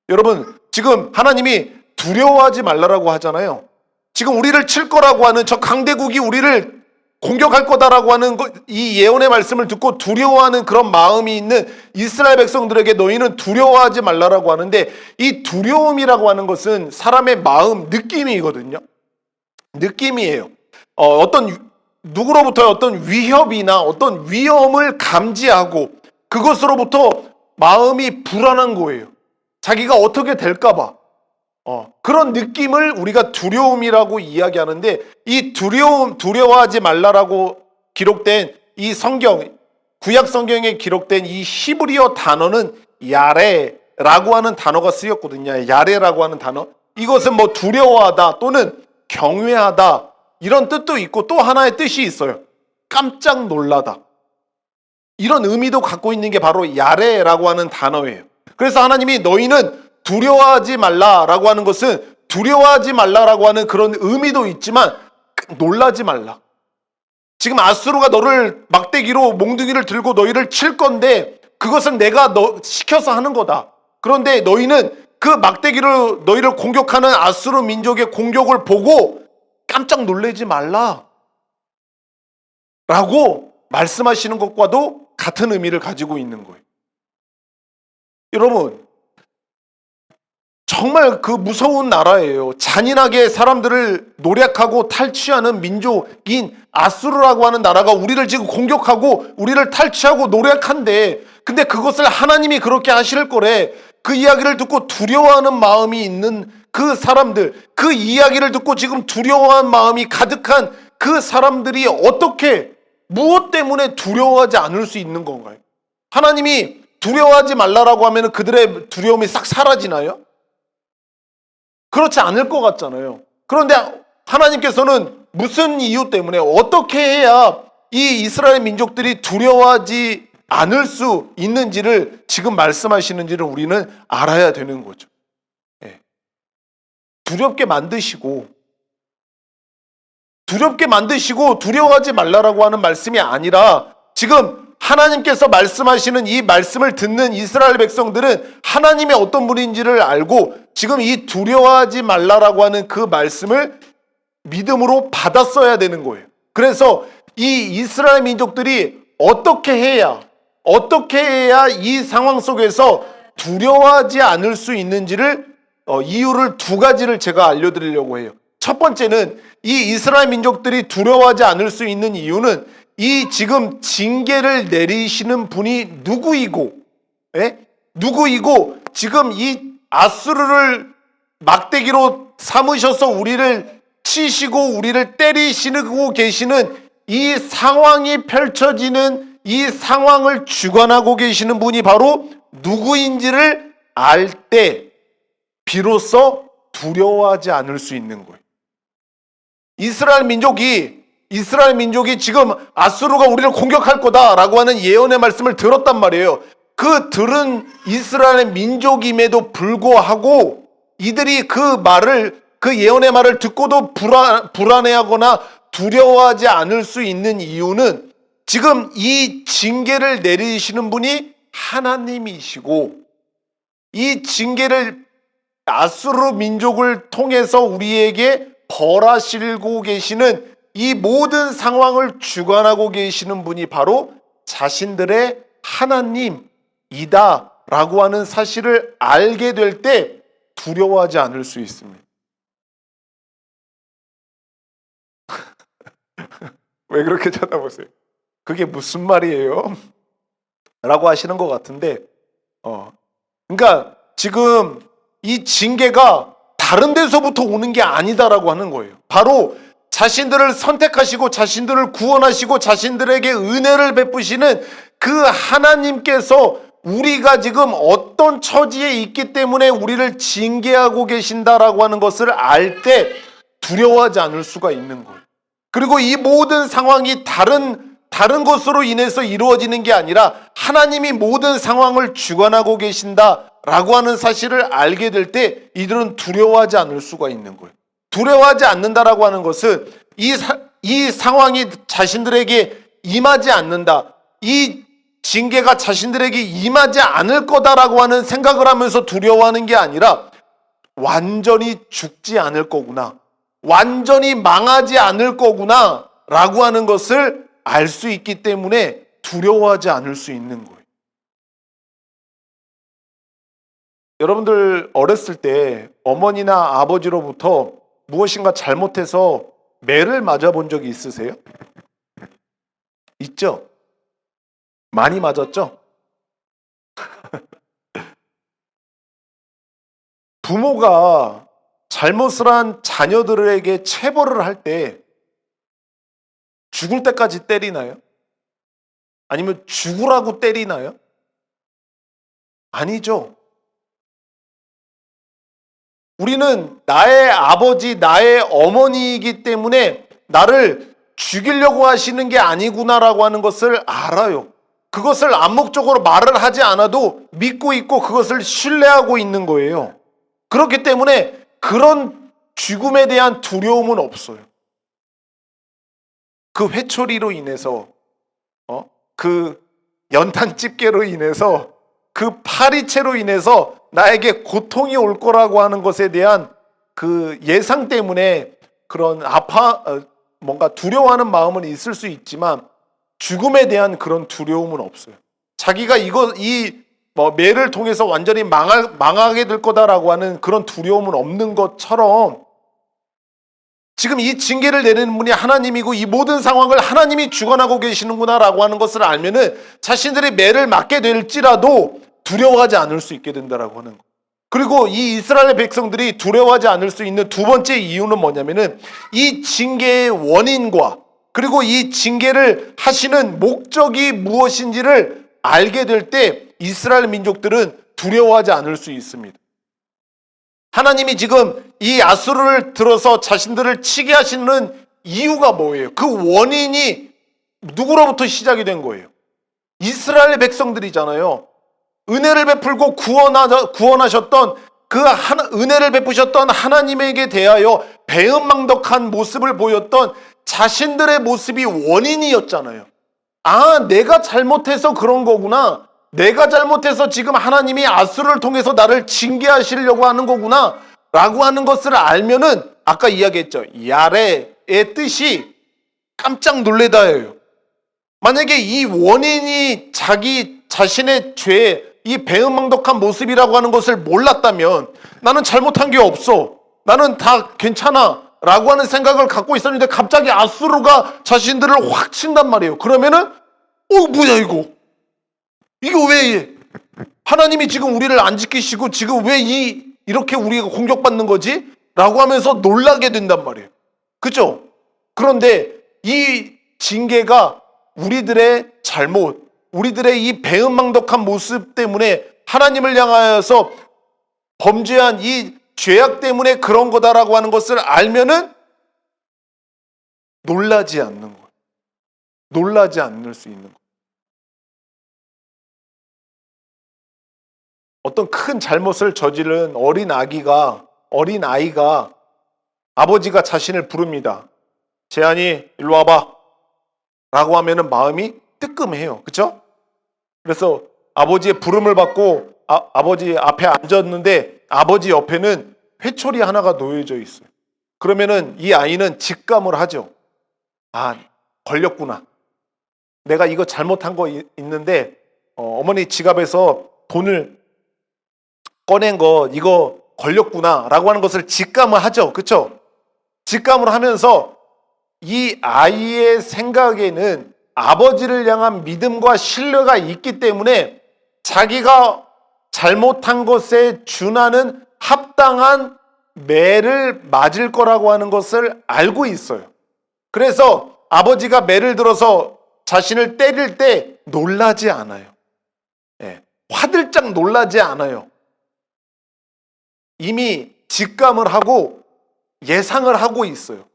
Speaker 1: 여러분, 지금 하나님이 두려워하지 말라라고 하잖아요. 지금 우리를 칠 거라고 하는 저 강대국이 우리를 공격할 거다라고 하는 이 예언의 말씀을 듣고 두려워하는 그런 마음이 있는 이스라엘 백성들에게 너희는 두려워하지 말라라고 하는데, 이 두려움이라고 하는 것은 사람의 마음, 느낌이거든요. 느낌이에요. 누구로부터 어떤 위협이나 어떤 위험을 감지하고 그것으로부터 마음이 불안한 거예요. 자기가 어떻게 될까봐. 그런 느낌을 우리가 두려움이라고 이야기하는데, 이 두려워하지 말라라고 기록된 이 성경, 구약 성경에 기록된 이 히브리어 단어는 야레라고 하는 단어가 쓰였거든요. 야레라고 하는 단어. 이것은 뭐 두려워하다 또는 경외하다 이런 뜻도 있고, 또 하나의 뜻이 있어요. 깜짝 놀라다. 이런 의미도 갖고 있는 게 바로 야레라고 하는 단어예요. 그래서 하나님이 너희는 두려워하지 말라라고 하는 것은 두려워하지 말라라고 하는 그런 의미도 있지만 놀라지 말라. 지금 아수르가 너를 막대기로 몽둥이를 들고 너희를 칠 건데 그것은 내가 시켜서 하는 거다. 그런데 너희는 그 막대기로 너희를 공격하는 아수르 민족의 공격을 보고 깜짝 놀라지 말라 라고 말씀하시는 것과도 같은 의미를 가지고 있는 거예요. 여러분, 정말 그 무서운 나라예요. 잔인하게 사람들을 노략하고 탈취하는 민족인 아수르라고 하는 나라가 우리를 지금 공격하고 우리를 탈취하고 노략한데, 근데 그것을 하나님이 그렇게 하실 거래. 그 이야기를 듣고 두려워하는 마음이 있는 그 사람들, 그 이야기를 듣고 지금 두려워한 마음이 가득한 그 사람들이 어떻게, 무엇 때문에 두려워하지 않을 수 있는 건가요? 하나님이 두려워하지 말라라고 하면 그들의 두려움이 싹 사라지나요? 그렇지 않을 것 같잖아요. 그런데 하나님께서는 무슨 이유 때문에 어떻게 해야 이 이스라엘 민족들이 두려워하지 않을 수 있는지를 지금 말씀하시는지를 우리는 알아야 되는 거죠. 두렵게 만드시고 두려워하지 말라라고 하는 말씀이 아니라, 지금 하나님께서 말씀하시는 이 말씀을 듣는 이스라엘 백성들은 하나님이 어떤 분인지를 알고 지금 이 두려워하지 말라라고 하는 그 말씀을 믿음으로 받았어야 되는 거예요. 그래서 이 이스라엘 민족들이 어떻게 해야 이 상황 속에서 두려워하지 않을 수 있는지를 이유를 두 가지를 제가 알려드리려고 해요. 첫 번째는 이 이스라엘 민족들이 두려워하지 않을 수 있는 이유는 이 지금 징계를 내리시는 분이 누구이고 지금 이 아수르를 막대기로 삼으셔서 우리를 치시고 우리를 때리시고 계시는 이 상황이 펼쳐지는 이 상황을 주관하고 계시는 분이 바로 누구인지를 알 때 비로소 두려워하지 않을 수 있는 거예요. 이스라엘 민족이 지금 아수르가 우리를 공격할 거다라고 하는 예언의 말씀을 들었단 말이에요. 그 들은 이스라엘 민족임에도 불구하고 이들이 그 예언의 말을 듣고도 불안해하거나 두려워하지 않을 수 있는 이유는 지금 이 징계를 내리시는 분이 하나님이시고, 이 징계를 아수르 민족을 통해서 우리에게 벌하시고 계시는 이 모든 상황을 주관하고 계시는 분이 바로 자신들의 하나님이다 라고 하는 사실을 알게 될 때 두려워하지 않을 수 있습니다. 왜 그렇게 쳐다보세요? 그게 무슨 말이에요? 라고 하시는 것 같은데, 그러니까 지금 이 징계가 다른 데서부터 오는 게 아니다라고 하는 거예요. 바로 자신들을 선택하시고 자신들을 구원하시고 자신들에게 은혜를 베푸시는 그 하나님께서 우리가 지금 어떤 처지에 있기 때문에 우리를 징계하고 계신다라고 하는 것을 알 때 두려워하지 않을 수가 있는 거예요. 그리고 이 모든 상황이 다른 것으로 인해서 이루어지는 게 아니라 하나님이 모든 상황을 주관하고 계신다라고 하는 사실을 알게 될 때 이들은 두려워하지 않을 수가 있는 거예요. 두려워하지 않는다라고 하는 것은 이 상황이 자신들에게 임하지 않는다. 이 징계가 자신들에게 임하지 않을 거다라고 하는 생각을 하면서 두려워하는 게 아니라 완전히 죽지 않을 거구나. 완전히 망하지 않을 거구나. 라고 하는 것을 알 수 있기 때문에 두려워하지 않을 수 있는 거예요. 여러분들 어렸을 때 어머니나 아버지로부터 무엇인가 잘못해서 매를 맞아본 적이 있으세요? 있죠? 많이 맞았죠? 부모가 잘못을 한 자녀들에게 체벌을 할 때 죽을 때까지 때리나요? 아니면 죽으라고 때리나요? 아니죠. 우리는 나의 아버지, 나의 어머니이기 때문에 나를 죽이려고 하시는 게 아니구나라고 하는 것을 알아요. 그것을 암묵적으로 말을 하지 않아도 믿고 있고 그것을 신뢰하고 있는 거예요. 그렇기 때문에 그런 죽음에 대한 두려움은 없어요. 그 회초리로 인해서, 그 연탄 집게로 인해서, 그 파리채로 인해서 나에게 고통이 올 거라고 하는 것에 대한 그 예상 때문에 그런 뭔가 두려워하는 마음은 있을 수 있지만 죽음에 대한 그런 두려움은 없어요. 자기가 매를 통해서 완전히 망하게 될 거다라고 하는 그런 두려움은 없는 것처럼 지금 이 징계를 내리는 분이 하나님이고 이 모든 상황을 하나님이 주관하고 계시는구나라고 하는 것을 알면은 자신들이 매를 맞게 될지라도 두려워하지 않을 수 있게 된다라고 하는 거. 그리고 이 이스라엘 백성들이 두려워하지 않을 수 있는 두 번째 이유는 뭐냐면은 이 징계의 원인과 그리고 이 징계를 하시는 목적이 무엇인지를 알게 될 때 이스라엘 민족들은 두려워하지 않을 수 있습니다. 하나님이 지금 이 아수르를 들어서 자신들을 치게 하시는 이유가 뭐예요? 그 원인이 누구로부터 시작이 된 거예요? 이스라엘 백성들이잖아요. 은혜를 베풀고 구원하셨던 은혜를 베푸셨던 하나님에게 대하여 배은망덕한 모습을 보였던 자신들의 모습이 원인이었잖아요. 아, 내가 잘못해서 그런 거구나. 내가 잘못해서 지금 하나님이 아수르를 통해서 나를 징계하시려고 하는 거구나 라고 하는 것을 알면은 아까 이야기했죠. 야레의 뜻이 깜짝 놀래다예요. 만약에 이 원인이 자신의 죄, 이 배은망덕한 모습이라고 하는 것을 몰랐다면 나는 잘못한 게 없어. 나는 다 괜찮아. 라고 하는 생각을 갖고 있었는데 갑자기 아수르가 자신들을 확 친단 말이에요. 그러면은 뭐야 이거? 이거 왜 하나님이 지금 우리를 안 지키시고 지금 왜 이렇게 우리가 공격받는 거지? 라고 하면서 놀라게 된단 말이에요. 그죠? 그런데 이 징계가 우리들의 잘못, 우리들의 이 배은망덕한 모습 때문에 하나님을 향하여서 범죄한 이 죄악 때문에 그런 거다라고 하는 것을 알면은 놀라지 않는 거예요. 놀라지 않을 수 있는 거예요. 어떤 큰 잘못을 저지른 어린 아이가 아버지가 자신을 부릅니다. 재한이 일로 와봐 라고 하면은 마음이 뜨끔해요. 그렇죠? 그래서 아버지의 부름을 받고 아버지 앞에 앉았는데 아버지 옆에는 회초리 하나가 놓여져 있어요. 그러면은 이 아이는 직감을 하죠. 아, 걸렸구나. 내가 이거 잘못한 거 있는데 어머니 지갑에서 돈을 꺼낸 거 이거 걸렸구나 라고 하는 것을 직감을 하죠. 그렇죠? 직감을 하면서 이 아이의 생각에는 아버지를 향한 믿음과 신뢰가 있기 때문에 자기가 잘못한 것에 준하는 합당한 매를 맞을 거라고 하는 것을 알고 있어요. 그래서 아버지가 매를 들어서 자신을 때릴 때 놀라지 않아요. 화들짝 놀라지 않아요. 이미 직감을 하고 예상을 하고 있어요.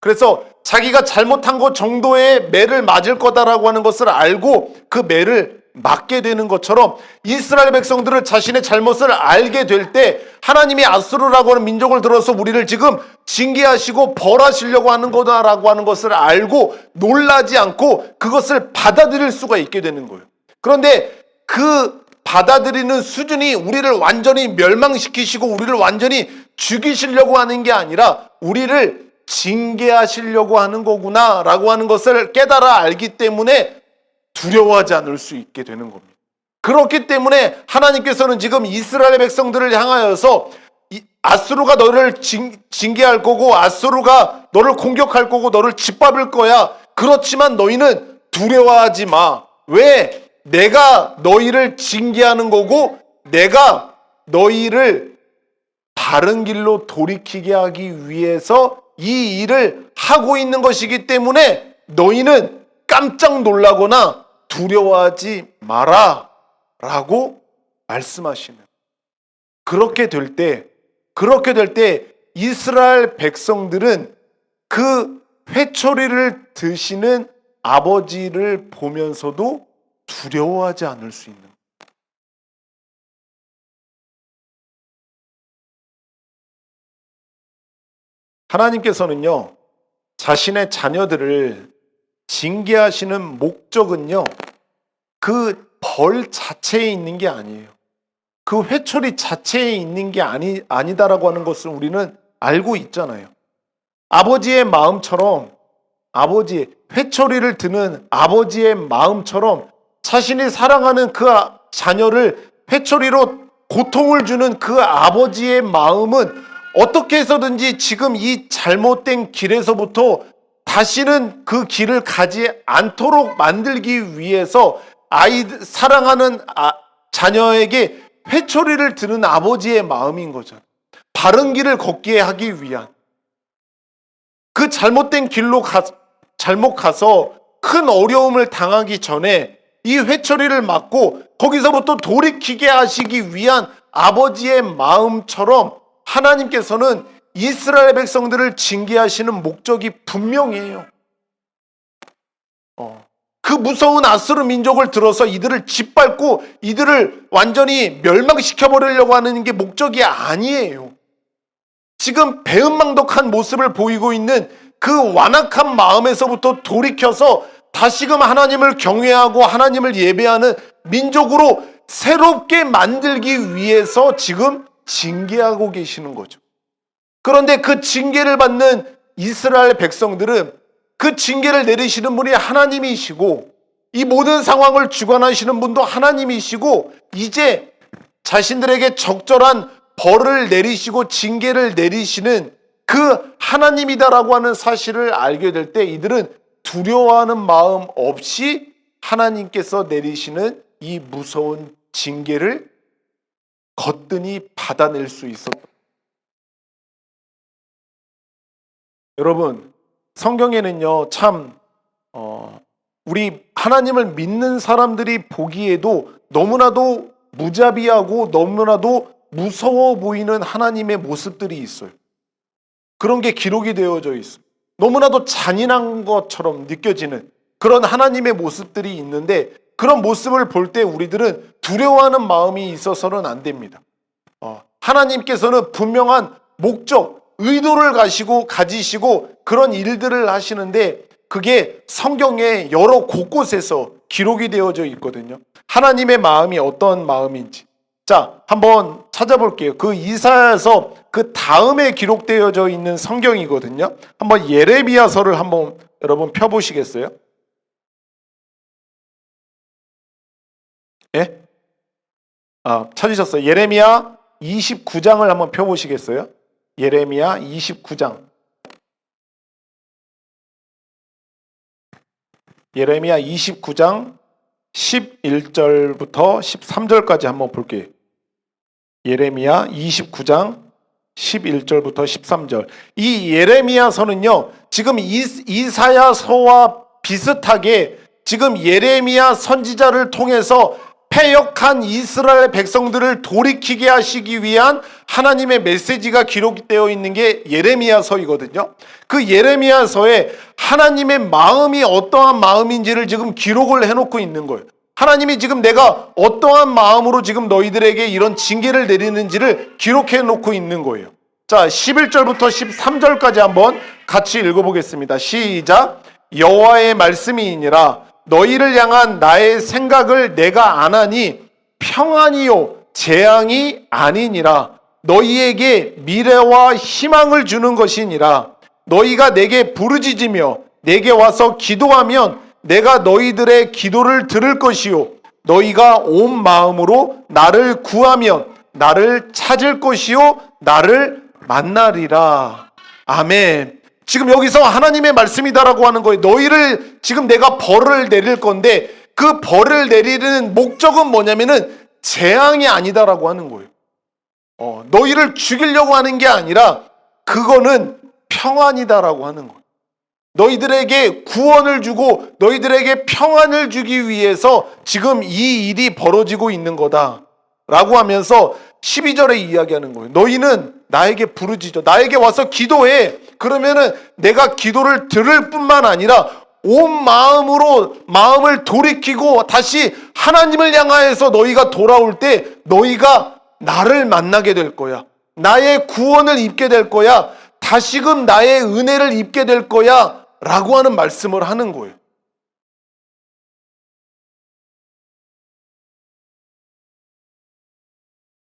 Speaker 1: 그래서 자기가 잘못한 것 정도의 매를 맞을 거다라고 하는 것을 알고 그 매를 맞게 되는 것처럼 이스라엘 백성들을 자신의 잘못을 알게 될 때 하나님이 아수르라고 하는 민족을 들어서 우리를 지금 징계하시고 벌하시려고 하는 거다라고 하는 것을 알고 놀라지 않고 그것을 받아들일 수가 있게 되는 거예요. 그런데 그 받아들이는 수준이 우리를 완전히 멸망시키시고 우리를 완전히 죽이시려고 하는 게 아니라 우리를 징계하시려고 하는 거구나 라고 하는 것을 깨달아 알기 때문에 두려워하지 않을 수 있게 되는 겁니다. 그렇기 때문에 하나님께서는 지금 이스라엘 백성들을 향하여서 아수르가 너를 징계할 거고 아수르가 너를 공격할 거고 너를 짓밟을 거야. 그렇지만 너희는 두려워하지 마. 왜? 내가 너희를 징계하는 거고 내가 너희를 바른 길로 돌이키게 하기 위해서 이 일을 하고 있는 것이기 때문에 너희는 깜짝 놀라거나 두려워하지 마라 라고 말씀하시는. 그렇게 될 때 이스라엘 백성들은 그 회초리를 드시는 아버지를 보면서도 두려워하지 않을 수 있는. 하나님께서는요, 자신의 자녀들을 징계하시는 목적은요, 그 벌 자체에 있는 게 아니에요. 그 회초리 자체에 있는 게 아니다라고 하는 것을 우리는 알고 있잖아요. 아버지의 마음처럼, 회초리를 드는 아버지의 마음처럼 자신이 사랑하는 그 자녀를 회초리로 고통을 주는 그 아버지의 마음은 어떻게 해서든지 지금 이 잘못된 길에서부터 다시는 그 길을 가지 않도록 만들기 위해서 사랑하는 자녀에게 회초리를 드는 아버지의 마음인 거죠. 바른 길을 걷게 하기 위한. 그 잘못된 길로 잘못 가서 큰 어려움을 당하기 전에 이 회초리를 맞고 거기서부터 돌이키게 하시기 위한 아버지의 마음처럼 하나님께서는 이스라엘 백성들을 징계하시는 목적이 분명해요. 그 무서운 아수르 민족을 들어서 이들을 짓밟고 이들을 완전히 멸망시켜버리려고 하는 게 목적이 아니에요. 지금 배은망덕한 모습을 보이고 있는 그 완악한 마음에서부터 돌이켜서 다시금 하나님을 경외하고 하나님을 예배하는 민족으로 새롭게 만들기 위해서 지금 징계하고 계시는 거죠. 그런데 그 징계를 받는 이스라엘 백성들은 그 징계를 내리시는 분이 하나님이시고 이 모든 상황을 주관하시는 분도 하나님이시고 이제 자신들에게 적절한 벌을 내리시고 징계를 내리시는 그 하나님이다라고 하는 사실을 알게 될 때 이들은 두려워하는 마음 없이 하나님께서 내리시는 이 무서운 징계를 거뜬히 받아낼 수 있었다. 여러분, 성경에는요, 참 우리 하나님을 믿는 사람들이 보기에도 너무나도 무자비하고 너무나도 무서워 보이는 하나님의 모습들이 있어요. 그런 게 기록이 되어져 있어요. 너무나도 잔인한 것처럼 느껴지는 그런 하나님의 모습들이 있는데 그런 모습을 볼 때 우리들은 두려워하는 마음이 있어서는 안 됩니다. 하나님께서는 분명한 목적, 의도를 가지시고 그런 일들을 하시는데 그게 성경의 여러 곳곳에서 기록이 되어져 있거든요. 하나님의 마음이 어떤 마음인지. 자, 한번 찾아볼게요. 그 이사야서 그 다음에 기록되어져 있는 성경이거든요. 한번 예레미야서를 한번 여러분 펴보시겠어요? 예? 찾으셨어요. 예레미야 29장을 한번 펴보시겠어요? 예레미야 29장. 예레미야 29장 11절부터 13절까지 한번 볼게요. 예레미야 29장 11절부터 13절. 이 예레미야서는요, 지금 이사야서와 비슷하게 지금 예레미야 선지자를 통해서 패역한 이스라엘 백성들을 돌이키게 하시기 위한 하나님의 메시지가 기록되어 있는 게 예레미야서이거든요. 그 예레미야서에 하나님의 마음이 어떠한 마음인지를 지금 기록을 해놓고 있는 거예요. 하나님이 지금 내가 어떠한 마음으로 지금 너희들에게 이런 징계를 내리는지를 기록해 놓고 있는 거예요. 자, 11절부터 13절까지 한번 같이 읽어보겠습니다. 시작. 여호와의 말씀이니라. 너희를 향한 나의 생각을 내가 아나니 평안이요 재앙이 아니니라. 너희에게 미래와 희망을 주는 것이니라. 너희가 내게 부르짖으며 내게 와서 기도하면 내가 너희들의 기도를 들을 것이요 너희가 온 마음으로 나를 구하면 나를 찾을 것이요 나를 만나리라. 아멘. 지금 여기서 하나님의 말씀이다라고 하는 거예요. 너희를 지금 내가 벌을 내릴 건데 그 벌을 내리는 목적은 뭐냐면은 재앙이 아니다라고 하는 거예요. 너희를 죽이려고 하는 게 아니라 그거는 평안이다라고 하는 거예요. 너희들에게 구원을 주고 너희들에게 평안을 주기 위해서 지금 이 일이 벌어지고 있는 거다라고 하면서 12절에 이야기하는 거예요. 너희는 나에게 부르짖어. 나에게 와서 기도해. 그러면은 내가 기도를 들을 뿐만 아니라 온 마음으로 마음을 돌이키고 다시 하나님을 향하여서 너희가 돌아올 때 너희가 나를 만나게 될 거야. 나의 구원을 입게 될 거야. 다시금 나의 은혜를 입게 될 거야. 라고 하는 말씀을 하는 거예요.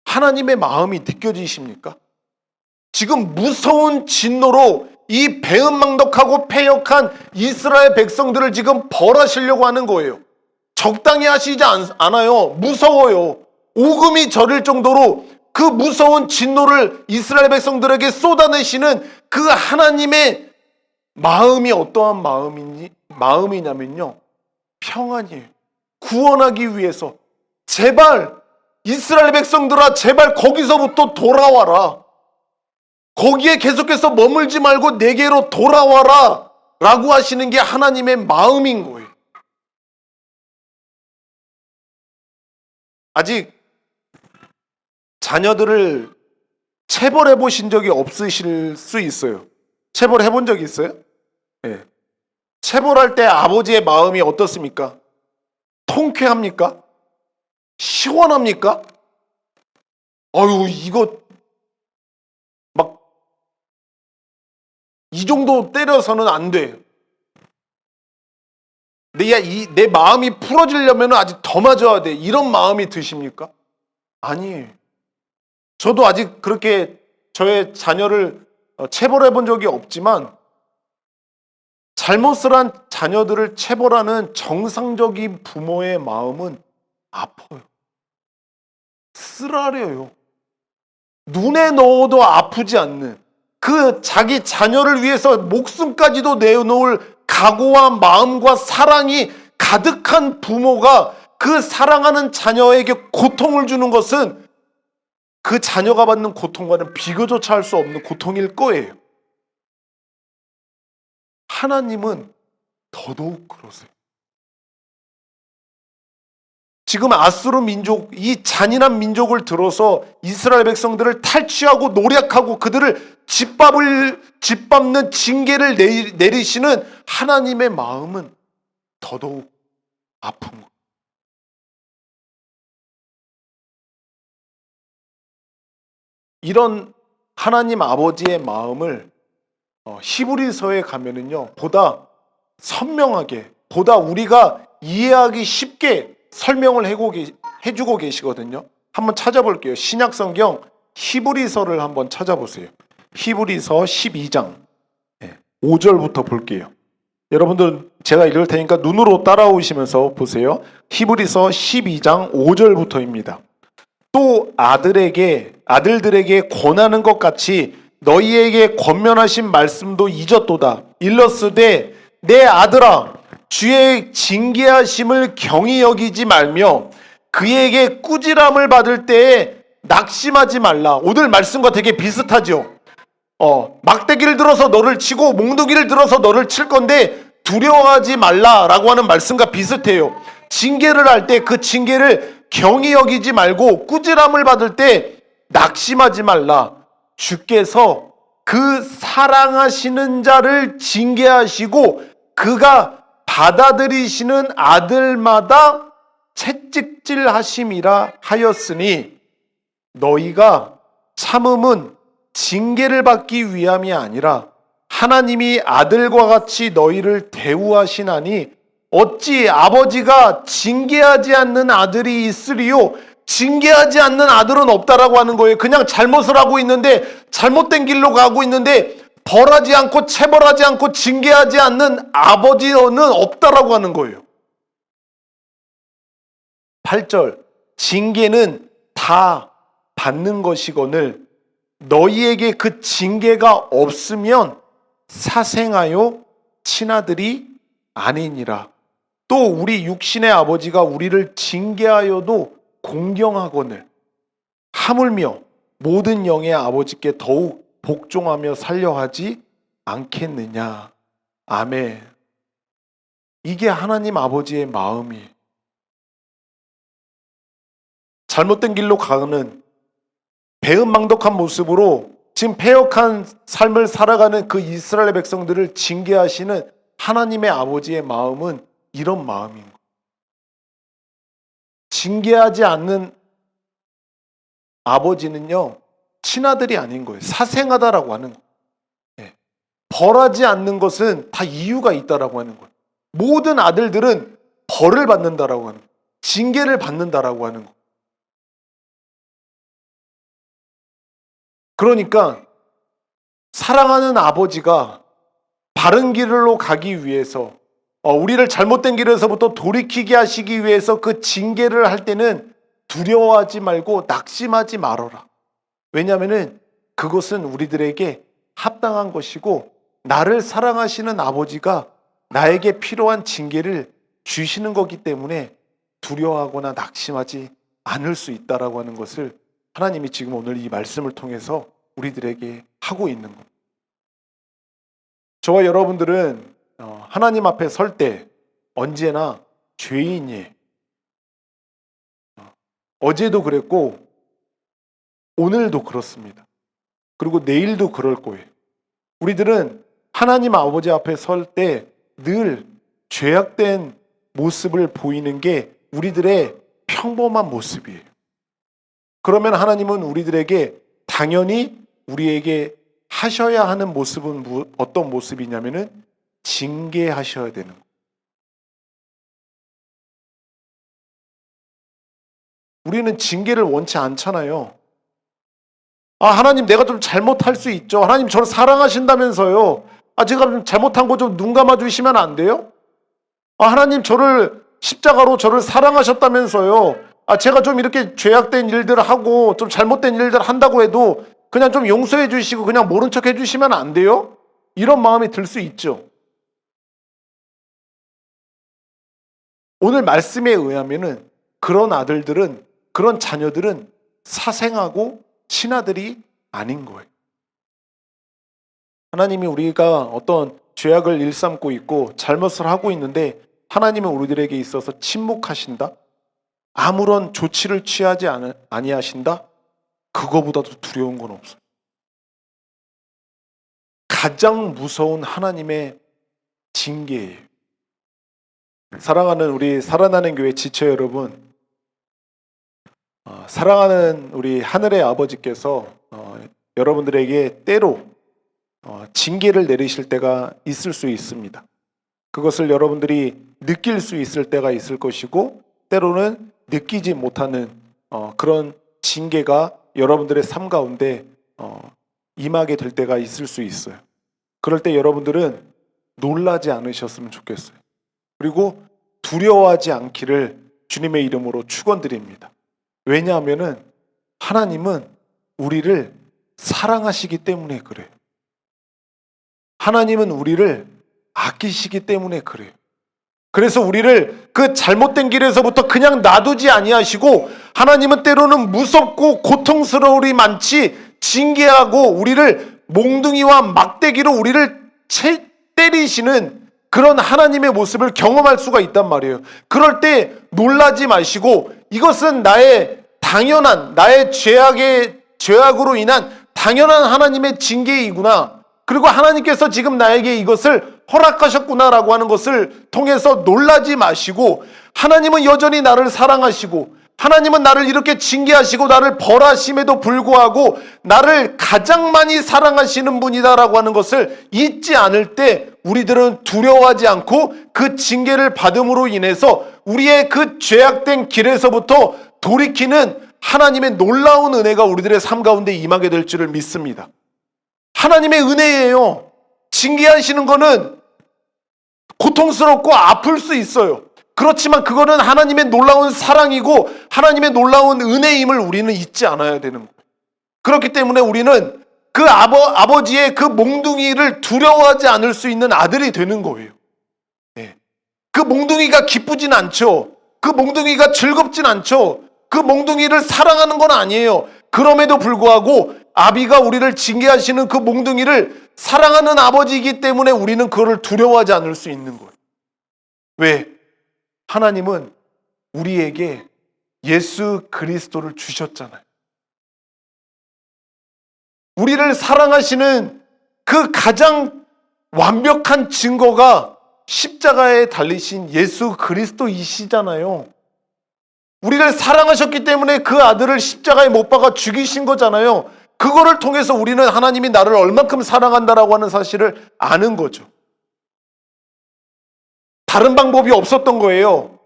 Speaker 1: 하나님의 마음이 느껴지십니까? 지금 무서운 진노로 이 배은망덕하고 패역한 이스라엘 백성들을 지금 벌하시려고 하는 거예요. 적당히 하시지 않아요. 무서워요. 오금이 저릴 정도로 그 무서운 진노를 이스라엘 백성들에게 쏟아내시는 그 하나님의 마음이 어떠한 마음이냐면요. 평안이에요. 구원하기 위해서 제발 이스라엘 백성들아 제발 거기서부터 돌아와라. 거기에 계속해서 머물지 말고 내게로 돌아와라 라고 하시는 게 하나님의 마음인 거예요. 아직 자녀들을 체벌해 보신 적이 없으실 수 있어요. 체벌해 본 적이 있어요? 네. 체벌할 때 아버지의 마음이 어떻습니까? 통쾌합니까? 시원합니까? 아유, 이거 막 이 정도 때려서는 안 돼. 내 마음이 풀어지려면 아직 더 맞아야 돼. 이런 마음이 드십니까? 아니에요. 저도 아직 그렇게 저의 자녀를 체벌해 본 적이 없지만 잘못을 한 자녀들을 체벌하는 정상적인 부모의 마음은 아파요. 쓰라려요. 눈에 넣어도 아프지 않는 그 자기 자녀를 위해서 목숨까지도 내놓을 각오와 마음과 사랑이 가득한 부모가 그 사랑하는 자녀에게 고통을 주는 것은 그 자녀가 받는 고통과는 비교조차 할 수 없는 고통일 거예요. 하나님은 더더욱 그러세요. 지금 아수르 민족, 이 잔인한 민족을 들어서 이스라엘 백성들을 탈취하고 노략하고 그들을 짓밟는 징계를 내리시는 하나님의 마음은 더더욱 아픈 거예요. 이런 하나님 아버지의 마음을 히브리서에 가면은요, 보다 선명하게, 보다 우리가 이해하기 쉽게 설명을 해주고 계시거든요. 한번 찾아볼게요. 신약성경 히브리서를 한번 찾아보세요. 히브리서 12장 5절부터 볼게요. 여러분들 제가 읽을 테니까 눈으로 따라오시면서 보세요. 히브리서 12장 5절부터입니다. 또 아들에게 아들들에게 권하는 것 같이 너희에게 권면하신 말씀도 잊었도다. 일렀으되 내 아들아 주의 징계하심을 경히 여기지 말며 그에게 꾸지람을 받을 때에 낙심하지 말라. 오늘 말씀과 되게 비슷하죠. 막대기를 들어서 너를 치고 몽둥이를 들어서 너를 칠 건데 두려워하지 말라라고 하는 말씀과 비슷해요. 징계를 할 때 그 징계를 경히 여기지 말고 꾸지람을 받을 때 낙심하지 말라. 주께서 그 사랑하시는 자를 징계하시고 그가 받아들이시는 아들마다 채찍질 하심이라 하였으니 너희가 참음은 징계를 받기 위함이 아니라 하나님이 아들과 같이 너희를 대우하시나니 어찌 아버지가 징계하지 않는 아들이 있으리요? 징계하지 않는 아들은 없다라고 하는 거예요. 그냥 잘못을 하고 있는데 잘못된 길로 가고 있는데 벌하지 않고 체벌하지 않고 징계하지 않는 아버지는 없다라고 하는 거예요. 8절 징계는 다 받는 것이거늘 너희에게 그 징계가 없으면 사생하여 친아들이 아니니라. 또 우리 육신의 아버지가 우리를 징계하여도 공경하거늘 하물며 모든 영의 아버지께 더욱 복종하며 살려하지 않겠느냐. 아멘. 이게 하나님 아버지의 마음이에요. 잘못된 길로 가는 배은망덕한 모습으로 지금 패역한 삶을 살아가는 그 이스라엘 백성들을 징계하시는 하나님의 아버지의 마음은 이런 마음인 거예요. 징계하지 않는 아버지는요, 친아들이 아닌 거예요. 사생하다라고 하는 거예요. 네. 벌하지 않는 것은 다 이유가 있다라고 하는 거예요. 모든 아들들은 벌을 받는다라고 하는 거예요. 징계를 받는다라고 하는 거예요. 그러니까 사랑하는 아버지가 바른 길로 가기 위해서 우리를 잘못된 길에서부터 돌이키게 하시기 위해서 그 징계를 할 때는 두려워하지 말고 낙심하지 말아라. 왜냐하면 그것은 우리들에게 합당한 것이고 나를 사랑하시는 아버지가 나에게 필요한 징계를 주시는 거기 때문에 두려워하거나 낙심하지 않을 수 있다라고 하는 것을 하나님이 지금 오늘 이 말씀을 통해서 우리들에게 하고 있는 겁니다. 저와 여러분들은 하나님 앞에 설 때 언제나 죄인이에요. 어제도 그랬고 오늘도 그렇습니다. 그리고 내일도 그럴 거예요. 우리들은 하나님 아버지 앞에 설 때 늘 죄악된 모습을 보이는 게 우리들의 평범한 모습이에요. 그러면 하나님은 우리들에게 당연히 우리에게 하셔야 하는 모습은 어떤 모습이냐면은 징계하셔야 되는 거예요. 우리는 징계를 원치 않잖아요. 하나님 내가 좀 잘못할 수 있죠. 하나님 저를 사랑하신다면서요. 제가 좀 잘못한 거 좀 눈 감아 주시면 안 돼요? 하나님 저를 십자가로 저를 사랑하셨다면서요. 제가 좀 이렇게 죄악된 일들을 하고 좀 잘못된 일들을 한다고 해도 그냥 좀 용서해 주시고 그냥 모른 척 해 주시면 안 돼요? 이런 마음이 들 수 있죠. 오늘 말씀에 의하면은 그런 아들들은 그런 자녀들은 사생하고 친아들이 아닌 거예요. 하나님이 우리가 어떤 죄악을 일삼고 있고 잘못을 하고 있는데 하나님은 우리들에게 있어서 침묵하신다? 아무런 조치를 취하지 아니하신다? 그거보다도 두려운 건 없어요. 가장 무서운 하나님의 징계예요. 사랑하는 우리 살아나는 교회 지체 여러분, 사랑하는 우리 하늘의 아버지께서 여러분들에게 때로 징계를 내리실 때가 있을 수 있습니다. 그것을 여러분들이 느낄 수 있을 때가 있을 것이고 때로는 느끼지 못하는 그런 징계가 여러분들의 삶 가운데 임하게 될 때가 있을 수 있어요. 그럴 때 여러분들은 놀라지 않으셨으면 좋겠어요. 그리고 두려워하지 않기를 주님의 이름으로 축원드립니다. 왜냐하면은 하나님은 우리를 사랑하시기 때문에 그래요. 하나님은 우리를 아끼시기 때문에 그래요. 그래서 우리를 그 잘못된 길에서부터 그냥 놔두지 아니하시고, 하나님은 때로는 무섭고 고통스러움이 많지 징계하고 우리를 몽둥이와 막대기로 우리를 때리시는 그런 하나님의 모습을 경험할 수가 있단 말이에요. 그럴 때 놀라지 마시고, 이것은 나의 당연한, 나의 죄악으로 인한 당연한 하나님의 징계이구나, 그리고 하나님께서 지금 나에게 이것을 허락하셨구나라고 하는 것을 통해서 놀라지 마시고, 하나님은 여전히 나를 사랑하시고, 하나님은 나를 이렇게 징계하시고 나를 벌하심에도 불구하고 나를 가장 많이 사랑하시는 분이다라고 하는 것을 잊지 않을 때, 우리들은 두려워하지 않고 그 징계를 받음으로 인해서 우리의 그 죄악된 길에서부터 돌이키는 하나님의 놀라운 은혜가 우리들의 삶 가운데 임하게 될 줄을 믿습니다. 하나님의 은혜예요. 징계하시는 거는 고통스럽고 아플 수 있어요. 그렇지만 그거는 하나님의 놀라운 사랑이고 하나님의 놀라운 은혜임을 우리는 잊지 않아야 되는 거예요. 그렇기 때문에 우리는 그 아버지의 그 몽둥이를 두려워하지 않을 수 있는 아들이 되는 거예요. 네. 그 몽둥이가 기쁘진 않죠. 그 몽둥이가 즐겁진 않죠. 그 몽둥이를 사랑하는 건 아니에요. 그럼에도 불구하고 아비가 우리를 징계하시는 그 몽둥이를 사랑하는 아버지이기 때문에 우리는 그거를 두려워하지 않을 수 있는 거예요. 왜? 하나님은 우리에게 예수 그리스도를 주셨잖아요. 우리를 사랑하시는 그 가장 완벽한 증거가 십자가에 달리신 예수 그리스도이시잖아요. 우리를 사랑하셨기 때문에 그 아들을 십자가에 못 박아 죽이신 거잖아요. 그거를 통해서 우리는 하나님이 나를 얼만큼 사랑한다라고 하는 사실을 아는 거죠. 다른 방법이 없었던 거예요.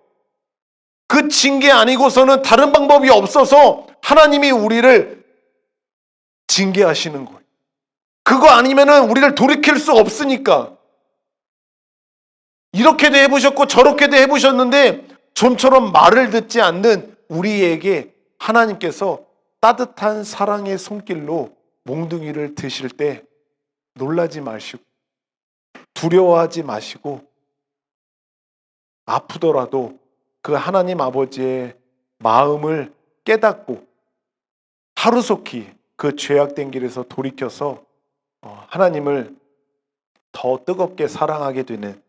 Speaker 1: 그 징계 아니고서는 다른 방법이 없어서 하나님이 우리를 징계하시는 거예요. 그거 아니면은 우리를 돌이킬 수 없으니까. 이렇게도 해보셨고 저렇게도 해보셨는데 좀처럼 말을 듣지 않는 우리에게 하나님께서 따뜻한 사랑의 손길로 몽둥이를 드실 때 놀라지 마시고, 두려워하지 마시고, 아프더라도 그 하나님 아버지의 마음을 깨닫고 하루속히 그 죄악된 길에서 돌이켜서 하나님을 더 뜨겁게 사랑하게 되는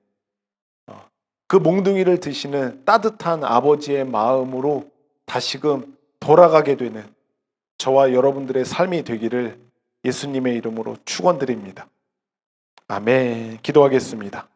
Speaker 1: 그 몽둥이를 드시는 따뜻한 아버지의 마음으로 다시금 돌아가게 되는 저와 여러분들의 삶이 되기를 예수님의 이름으로 축원드립니다. 아멘. 기도하겠습니다.